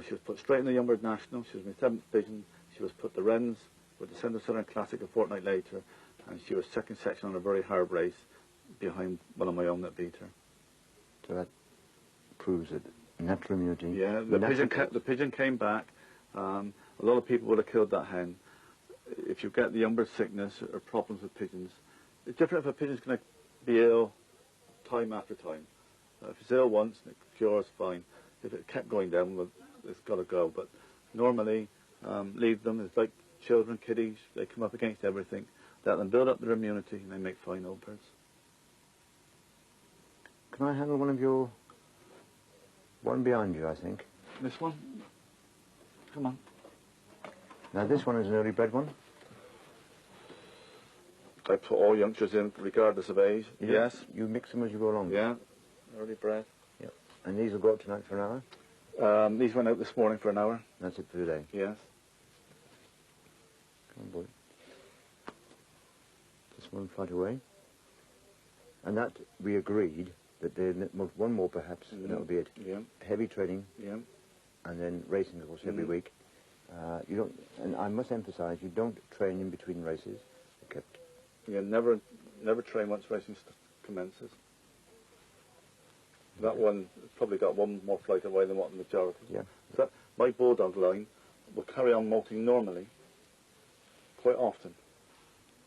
She was put straight in the Youngbird National. She was my 7th pigeon. She was put the Wrens with the Central Southern Classic a fortnight later, and she was second section on a very hard race behind one of my own that beat her. So that proves that natural immunity. Yeah, the pigeon came back. A lot of people would have killed that hen. If you get the Youngbird sickness or problems with pigeons, it's different if a pigeon's going to be ill time after time. If it's ill once and it cures, fine. If it kept going down, well, it's got to go. But normally, leave them. It's like children, kiddies. They come up against everything. Let them build up their immunity, and they make fine old birds. Can I handle one behind you, I think? This one? Come on. Now, this one is an early bred one? I put all youngsters in, regardless of age. Yes. You mix them as you go along? Yeah. Early bred. Yep. And these will go up tonight for an hour? These went out this morning for an hour. That's it for today? Yes. Come on, boy. This one fight away. And that, we agreed that they one more perhaps, and that'll be it. Yeah. Heavy training. Yeah. And then racing, of course, every week. You don't, and I must emphasise, you don't train in between races. Okay. Yeah, never train once racing commences. That one probably got one more flight away than what the majority. Yeah. So my bulldog line will carry on molting normally, quite often.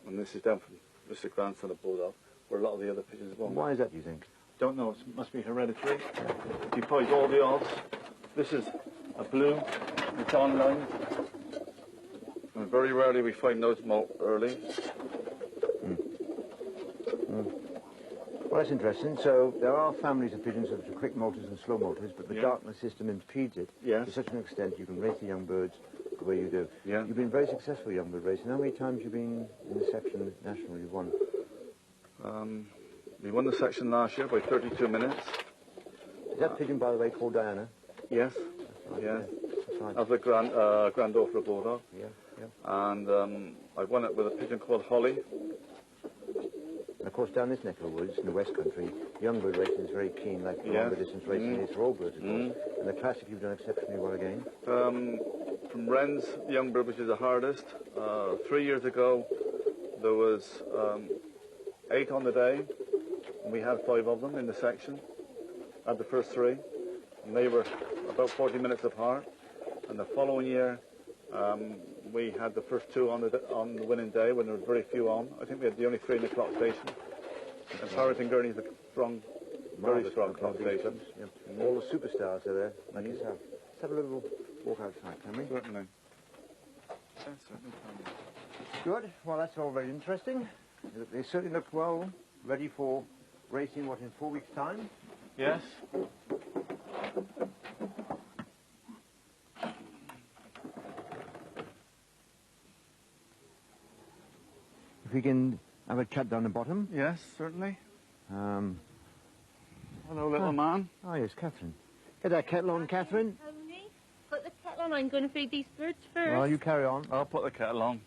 And this is down from Mr. Grandson of bulldog, where a lot of the other pigeons won't. Why is that, do you think? Don't know. It must be hereditary. He plays all the odds. This is a blue. It's online. And very rarely we find those molt early. Well, that's interesting. So there are families of pigeons which are quick molters and slow molters, but the darkness system impedes it to such an extent you can race the young birds the way you do. Yeah. You've been very successful young bird racing. How many times have you been in the section national you've won? We won the section last year by 32 minutes. Is that pigeon, by the way, called Diana? Yes. Right, yeah. That's right. As a granddaughter of bulldog. Yeah, yeah. And I won it with a pigeon called Holly. And of course, down this neck of the woods, in the West Country, young bird racing is very keen, like longer distance racing is for all birds, of course. And the classic you've done exceptionally well again. from Wren's young bird, which is the hardest. 3 years ago, there was 8 on the day, and we had 5 of them in the section. Had the first 3, and they were about 40 minutes apart. And the following year, we had the first 2 on the winning day when there were very few on. I think we had the only 3 in the clock station. And Parrot and Gurney's a strong, very strong clock station. Yep. All the superstars are there. Let's have a little walk outside, can we? Certainly. Yeah, certainly can. Good. Well, that's all very interesting. They certainly look well ready for racing, what, in 4 weeks' time? Yes. If we can have a chat down the bottom. Yes, certainly. Um, Hello, little man. Oh, yes, Catherine. Get that kettle on, Catherine. Tony, put the kettle on. I'm going to feed these birds first. Well, you carry on. I'll put the kettle on.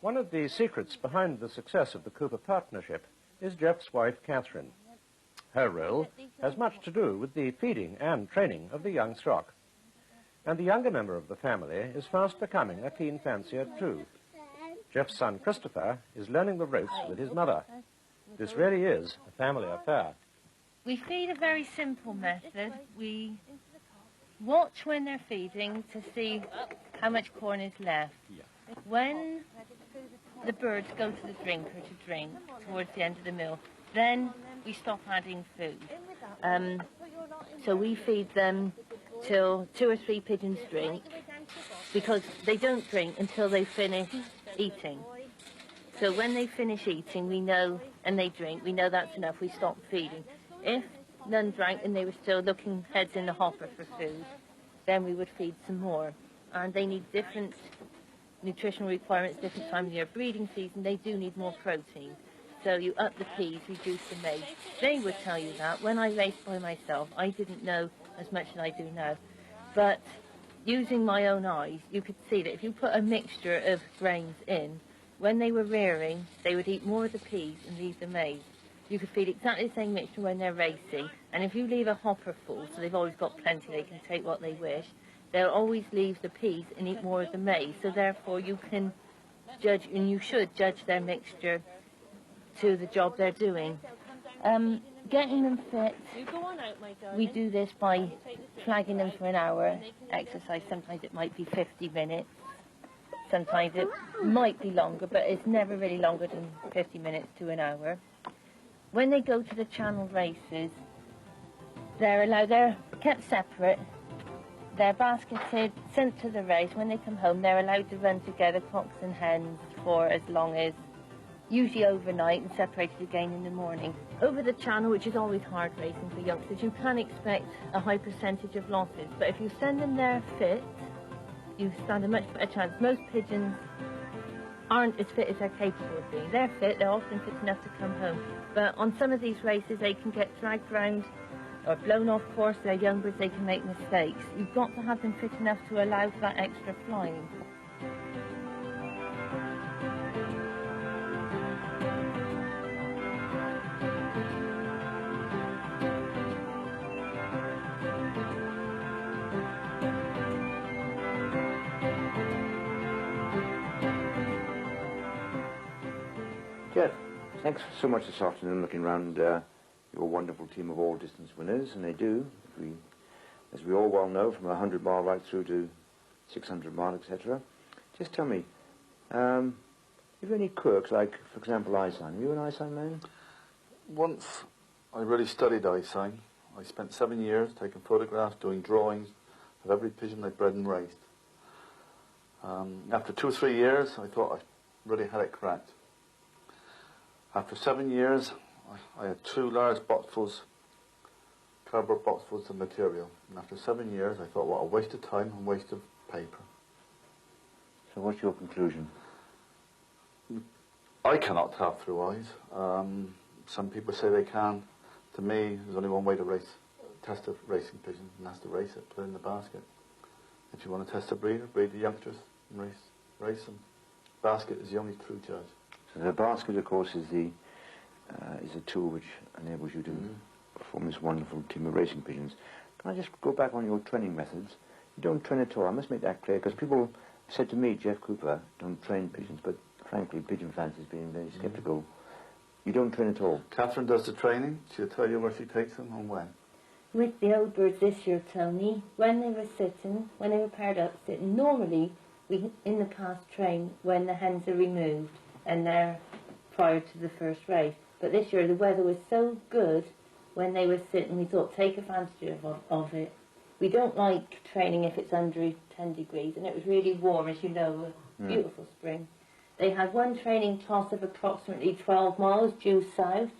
One of the secrets behind the success of the Cooper partnership is Geoff's wife, Catherine. Her role has much to do with the feeding and training of the young stock. And the younger member of the family is fast becoming a keen fancier too. Geoff's son, Christopher, is learning the ropes with his mother. This really is a family affair. We feed a very simple method. We watch when they're feeding to see how much corn is left. When the birds go to the drinker to drink towards the end of the meal, then we stop adding food. So we feed them till 2 or 3 pigeons drink, because they don't drink until they finish eating. So when they finish eating, we know, and they drink, we know that's enough, we stop feeding. If none drank and they were still looking heads in the hopper for food, then we would feed some more. And they need different nutritional requirements, different times of year. Breeding season, they do need more protein. So you up the peas, reduce the maize. They would tell you that. When I raced by myself, I didn't know as much as I do now. But using my own eyes, you could see that if you put a mixture of grains in, when they were rearing, they would eat more of the peas and leave the maize. You could feed exactly the same mixture when they're racing, and if you leave a hopper full, so they've always got plenty, they can take what they wish, they'll always leave the peas and eat more of the maize. So therefore you can judge, and you should judge their mixture to the job they're doing. Getting them fit, we do this by flagging them for an hour exercise. Sometimes it might be 50 minutes. Sometimes it might be longer, but it's never really longer than 50 minutes to an hour. When they go to the channel races, they're kept separate. They're basketed, sent to the race. When they come home, they're allowed to run together, cocks and hens, for as long as, usually overnight, and separated again in the morning. Over the channel, which is always hard racing for youngsters, you can expect a high percentage of losses. But if you send them there fit, you stand a much better chance. Most pigeons aren't as fit as they're capable of being. They're fit, they're often fit enough to come home. But on some of these races, they can get dragged round or blown off course. They're young birds, they can make mistakes. You've got to have them fit enough to allow for that extra flying. Geoff, thanks so much this afternoon looking around your wonderful team of all distance winners, and they do, as we all well know, from 100 mile right through to 600 mile, etc. Just tell me, have you any quirks, like, for example, eye sign? Are you an eye sign man? Once I really studied eye sign. I spent 7 years taking photographs, doing drawings of every pigeon I bred and raced. After 2 or 3 years, I thought I really had it cracked. After 7 years, I had 2 large boxfuls, cardboard boxfuls of material. And after 7 years, I thought, what a waste of time and waste of paper. So what's your conclusion? I cannot tell through eyes. Some people say they can. To me, there's only one way to test a racing pigeon, and that's to race it, put it in the basket. If you want to test a breeder, breed the youngsters and race them. Basket is the only true judge. So the basket, of course, is a tool which enables you to form this wonderful team of racing pigeons. Can I just go back on your training methods? You don't train at all. I must make that clear, because people said to me, Geoff Cooper, don't train pigeons, but frankly, pigeon fans has been very sceptical. You don't train at all? Catherine does the training. She'll tell you where she takes them and when. With the old birds this year, Tony, when they were sitting, when they were paired up sitting, normally we in the past train when the hens are removed and they're prior to the first race. But this year the weather was so good when they were sitting, we thought take advantage of it. We don't like training if it's under 10 degrees, and it was really warm, as you know, a beautiful spring. They had one training toss of approximately 12 miles due south.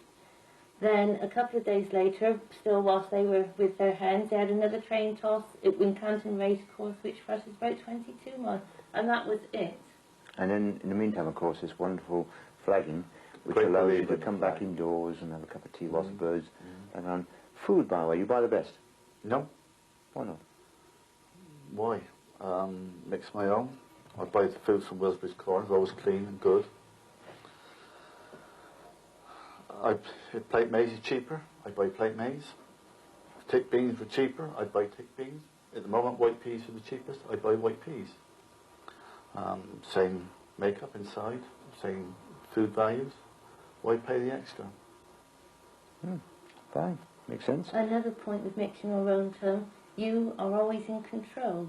Then a couple of days later, still whilst they were with their hens, they had another training toss at Wincanton Racecourse, which for us is about 22 miles, and that was it. And then, in the meantime, of course, this wonderful flagging, which allows you to come back indoors and have a cup of tea whilst the birds hang on. Food, by the way, you buy the best? No. Why not? Why? Mix my own. I buy the food from Wilsbury's Corn, it's always clean and good. If plate maize is cheaper, I buy plate maize. If tick beans were cheaper, I'd buy tick beans. At the moment, white peas are the cheapest, I buy white peas. Same makeup inside, same food values. Why pay the extra? Fine, makes sense. Another point with mixing your own tone, you are always in control.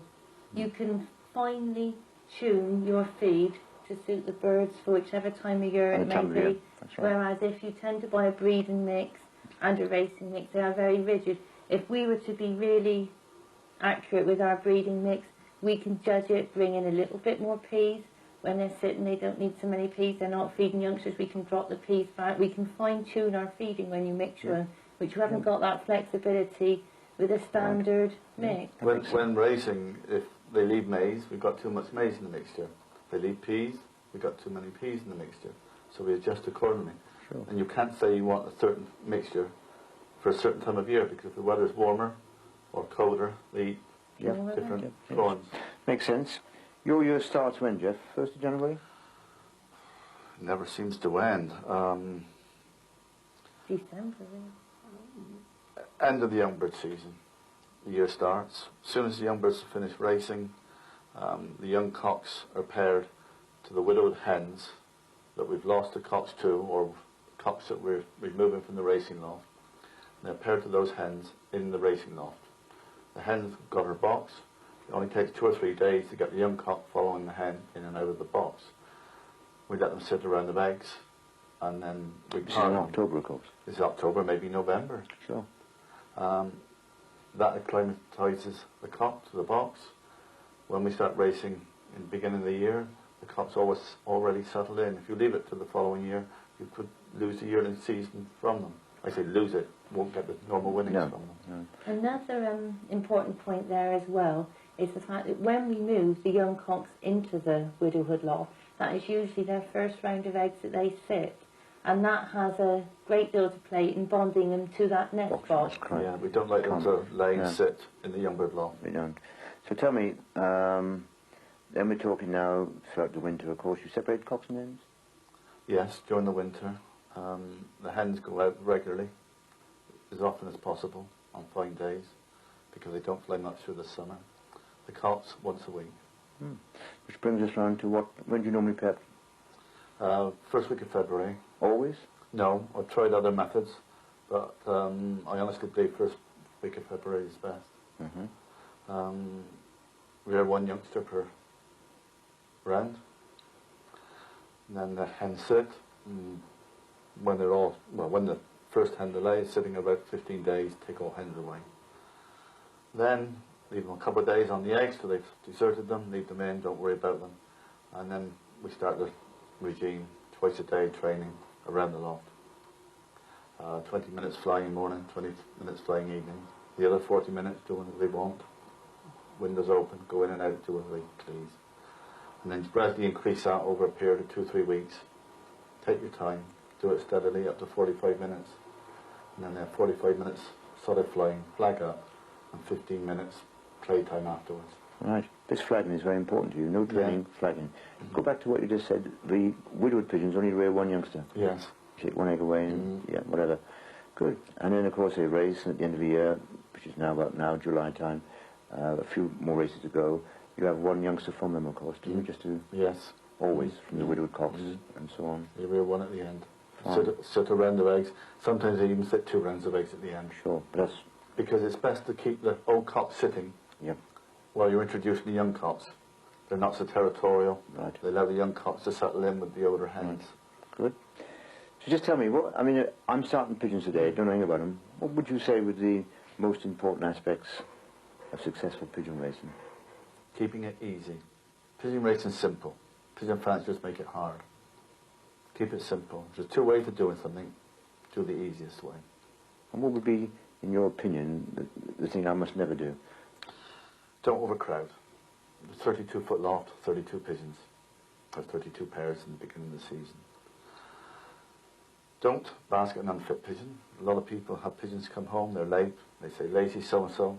You can finely tune your feed to suit the birds for whichever time of year it may be. That's right. Whereas if you tend to buy a breeding mix and a racing mix, they are very rigid. If we were to be really accurate with our breeding mix, we can judge it, bring in a little bit more peas. When they're sitting, they don't need so many peas. They're not feeding youngsters. We can drop the peas back. We can fine-tune our feeding when you mix your own, which you haven't got that flexibility with a standard mix. When racing, if they leave maize, we've got too much maize in the mixture. If they leave peas, we've got too many peas in the mixture. So we adjust accordingly. Sure. And you can't say you want a certain mixture for a certain time of year, because if the weather's warmer or colder, they eat different corns. Makes sense. Your year starts when, Geoff? 1st of January? Never seems to end. December, End of the young bird season. The year starts. As soon as the young birds finish racing, the young cocks are paired to the widowed hens that we've lost the cocks to, or cocks that we're removing from the racing loft. And they're paired to those hens in the racing loft. The hen's got her box. It only takes 2 or 3 days to get the young cock following the hen in and out of the box. We let them sit around the eggs, and then we This is in October, of course. This is October, maybe November. Sure. That acclimatises the cock to the box. When we start racing in the beginning of the year, the cock's already settled in. If you leave it to the following year, you could lose the yearling season from them. I say lose it, won't get the normal winnings from them. No. Another important point there as well is the fact that when we move the young cocks into the widowhood loft, that is usually their first round of eggs that they sit. And that has a great deal to play in bonding them to that nest box. Yeah, we don't like them to lay and sit in the young bird loft. We don't. So tell me, then we're talking now throughout the winter, of course, you separate cocks and hens? Yes, during the winter. The hens go out regularly, as often as possible, on fine days, because they don't fly much through the summer. The cocks once a week. Which brings us round to when do you normally pair? First week of February. Always? No, I've tried other methods, but I honestly believe first week of February is best. We have 1 youngster per round, and then the hens sit. When they're all, when the first hen they lay is sitting about 15 days, take all hens away. Then leave them a couple of days on the eggs till they've deserted them, leave them in, don't worry about them. And then we start the regime, twice a day training around the loft. 20 minutes flying morning, 20 minutes flying evening. The other 40 minutes doing as they want. Windows open, go in and out, do as they please. And then gradually increase that over a period of 2 or 3 weeks. Take your time, do it steadily up to 45 minutes. And then 45 minutes solid flying, flag up, and 15 minutes playtime afterwards. Right. This flagging is very important to you. No training, flagging. Go back to what you just said. The widowed pigeons only rear 1 youngster. Yes. Take 1 egg away and, whatever. Good. And then, of course, they race at the end of the year, which is now about July time. a few more races to go. You have one youngster from them, of course, do you? Just to Yes. always from the widowed cocks and so on. You rear one at the end. Fine. Sit a round of eggs. Sometimes they even sit 2 rounds of eggs at the end. Sure, but that's Because it's best to keep the old cocks sitting yep. while you're introducing the young cocks. They're not so territorial. Right. They allow the young cocks to settle in with the older hens. Right. Good. So just tell me, what I mean, I'm starting pigeons today. Don't know anything about them. What would you say were the most important aspects of successful pigeon racing? Keeping it easy. Pigeon racing's simple. Pigeon fans just make it hard. Keep it simple. There's 2 ways of doing something. Do the easiest way. And what would be, in your opinion, the thing I must never do? Don't overcrowd. There's 32-foot loft, 32 pigeons. There's 32 pairs in the beginning of the season. Don't basket an unfit pigeon. A lot of people have pigeons come home, they're late. They say, lazy so-and-so,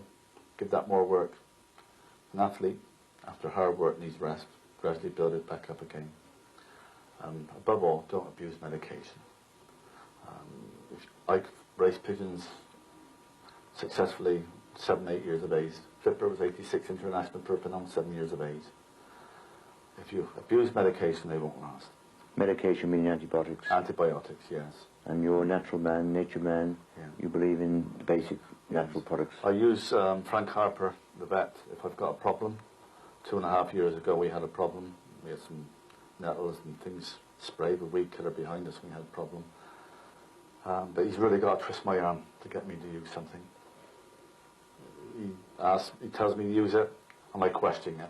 give that more work. An athlete, after hard work, needs rest. Gradually build it back up again. Above all, don't abuse medication. I've raced pigeons successfully 7, 8 years of age. Flipper was 86 international Perpignan, 7 years of age. If you abuse medication, they won't last. Medication meaning antibiotics? Antibiotics, yes. And you're a natural man, nature man, Yeah. you believe in the basic natural products? I use Frank Harper, the vet, if I've got a problem. 2.5 years ago we had a problem. We had some nettles and things sprayed with weed killer behind us when we had a problem. But he's really got to twist my arm to get me to use something. He tells me to use it, and I question it.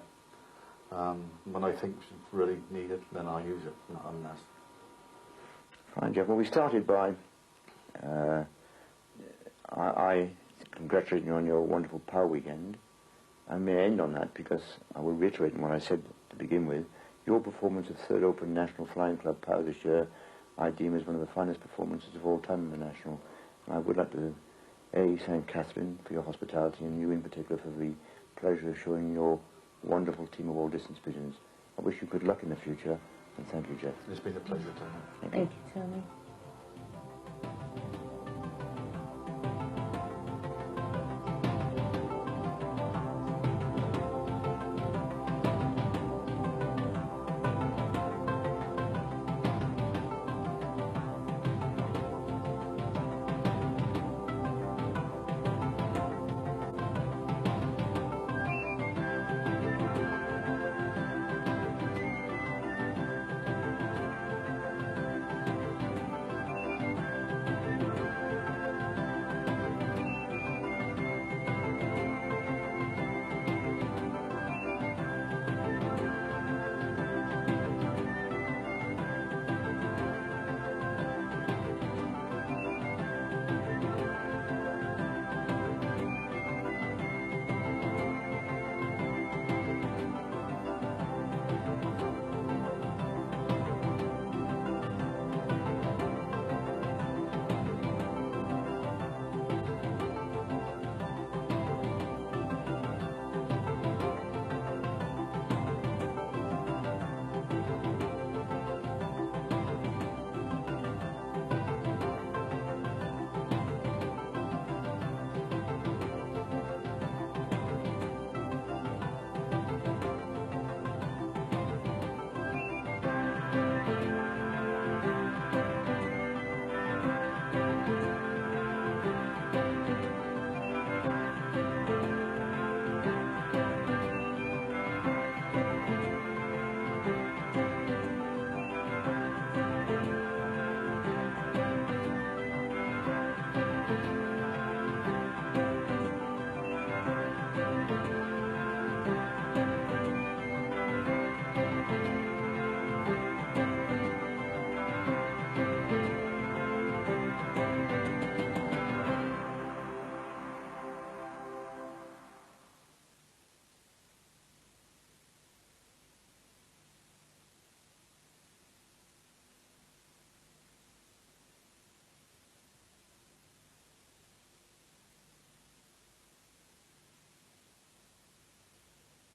When I think it's really needed, then I use it, not unless. Fine, Geoff. Well, we started by, I congratulate you on your wonderful power weekend. I may end on that because I will reiterate what I said to begin with. Your performance at 3rd Open National Flying Club Power this year, I deem as one of the finest performances of all time in the National. And I would like to, A, thank Catherine for your hospitality and you in particular for the pleasure of showing your wonderful team of all distance pigeons. I wish you good luck in the future, and thank you, Geoff. It's been a pleasure, Tony. Thank you, Tony.